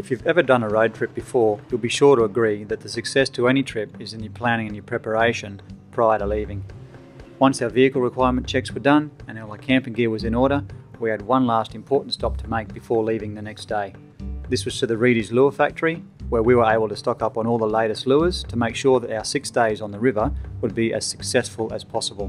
If you've ever done a road trip before, you'll be sure to agree that the success to any trip is in your planning and your preparation prior to leaving. Once our vehicle requirement checks were done and all our camping gear was in order, we had one last important stop to make before leaving the next day. This was to the Reda's lure factory, where we were able to stock up on all the latest lures to make sure that our 6 days on the river would be as successful as possible.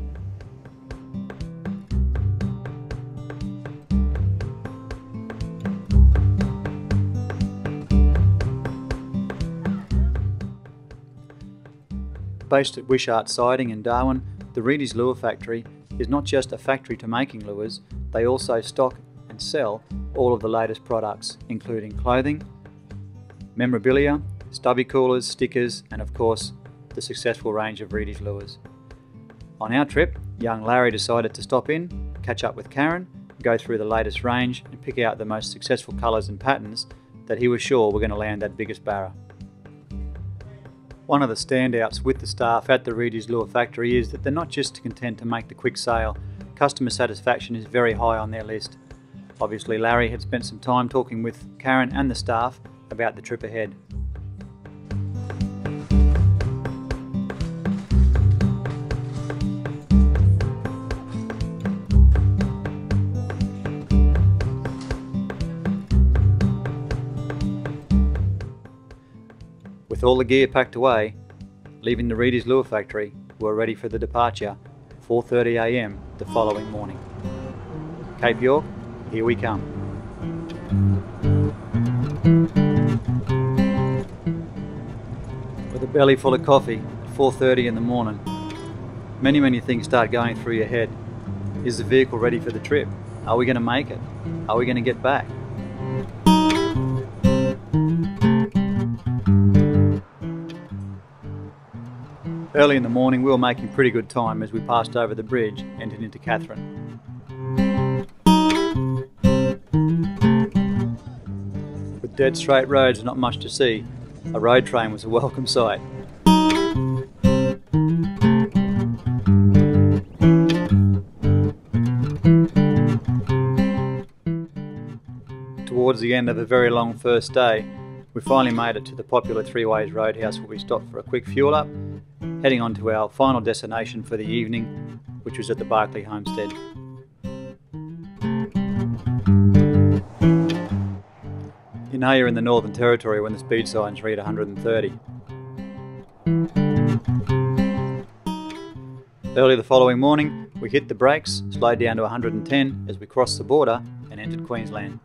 Based at Wishart Siding in Darwin, the Reda's Lure Factory is not just a factory to making lures, they also stock and sell all of the latest products, including clothing, memorabilia, stubby coolers, stickers, and of course, the successful range of Reda's lures. On our trip, young Larry decided to stop in, catch up with Karen, go through the latest range and pick out the most successful colours and patterns that he was sure were going to land that biggest barra. One of the standouts with the staff at the Reda's Lure Factory is that they're not just content to make the quick sale. Customer satisfaction is very high on their list. Obviously, Larry had spent some time talking with Karen and the staff about the trip ahead. With all the gear packed away, leaving the Reda's Lure Factory, we were ready for the departure, 4:30 AM the following morning. Cape York, here we come. With a belly full of coffee at 4:30 in the morning, many things start going through your head. Is the vehicle ready for the trip? Are we going to make it? Are we going to get back? Early in the morning we were making pretty good time as we passed over the bridge and entered into Katherine. With dead straight roads and not much to see, a road train was a welcome sight. Towards the end of a very long first day, we finally made it to the popular Three Ways Roadhouse, where we stopped for a quick fuel up, heading on to our final destination for the evening, which was at the Barclay homestead. You know you're in the Northern Territory when the speed signs read 130. Early the following morning, we hit the brakes, slowed down to 110 as we crossed the border and entered Queensland.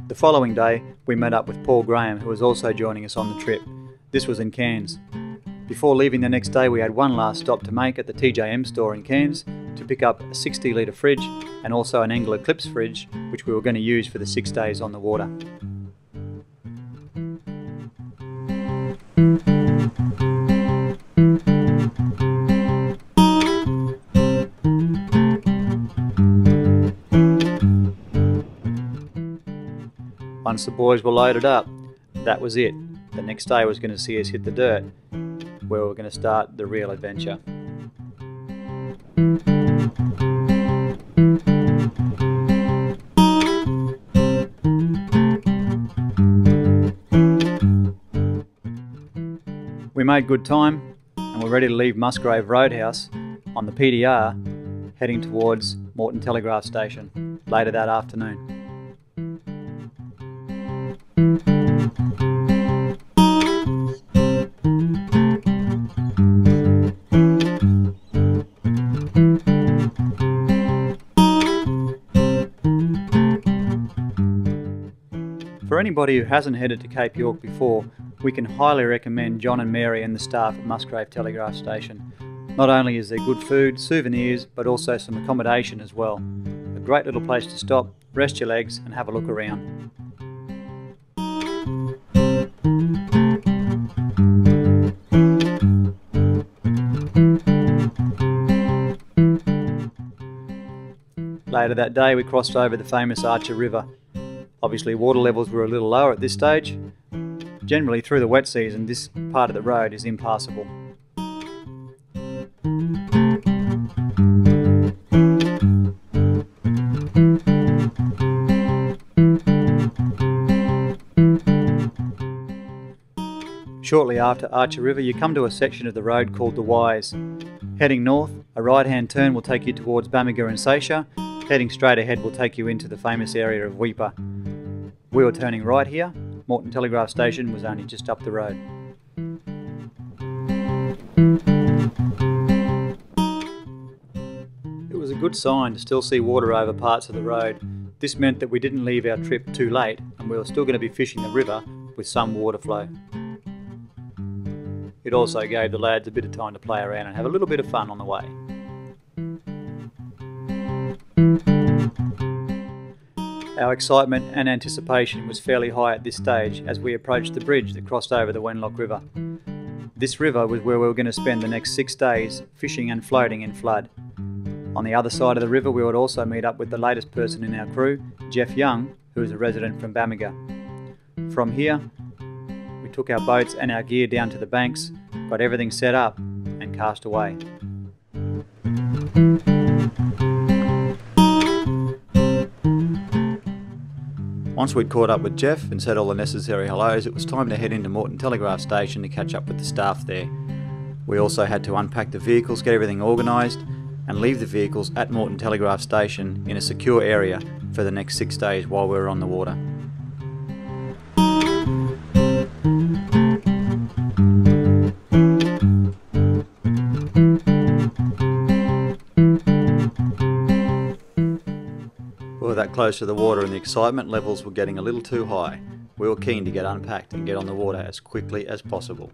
The following day, we met up with Paul Graham, who was also joining us on the trip. This was in Cairns. Before leaving the next day, we had one last stop to make at the TJM store in Cairns to pick up a 60-litre fridge and also an Engel Eclipse fridge, which we were going to use for the 6 days on the water. Once the boys were loaded up, that was it. The next day was going to see us hit the dirt, where we were going to start the real adventure. We made good time and were ready to leave Musgrave Roadhouse on the PDR, heading towards Morton Telegraph Station later that afternoon. For anybody who hasn't headed to Cape York before, we can highly recommend John and Mary and the staff at Musgrave Telegraph Station. Not only is there good food, souvenirs, but also some accommodation as well. A great little place to stop, rest your legs and have a look around. Later that day we crossed over the famous Archer River. Obviously water levels were a little lower at this stage. Generally through the wet season this part of the road is impassable. Shortly after Archer River, you come to a section of the road called the Wise. Heading north, a right-hand turn will take you towards Bamaga and Seisha. Heading straight ahead will take you into the famous area of Weipa. We were turning right here. Morton Telegraph Station was only just up the road. It was a good sign to still see water over parts of the road. This meant that we didn't leave our trip too late and we were still going to be fishing the river with some water flow. It also gave the lads a bit of time to play around and have a little bit of fun on the way. Our excitement and anticipation was fairly high at this stage as we approached the bridge that crossed over the Wenlock River. This river was where we were going to spend the next 6 days fishing and floating in flood. On the other side of the river we would also meet up with the latest person in our crew, Jeff Young, who is a resident from Bamaga. From here, we took our boats and our gear down to the banks, got everything set up and cast away. Once we'd caught up with Jeff and said all the necessary hellos, it was time to head into Morton Telegraph Station to catch up with the staff there. We also had to unpack the vehicles, get everything organised, and leave the vehicles at Morton Telegraph Station in a secure area for the next 6 days while we were on the water. We were that close to the water and the excitement levels were getting a little too high. We were keen to get unpacked and get on the water as quickly as possible.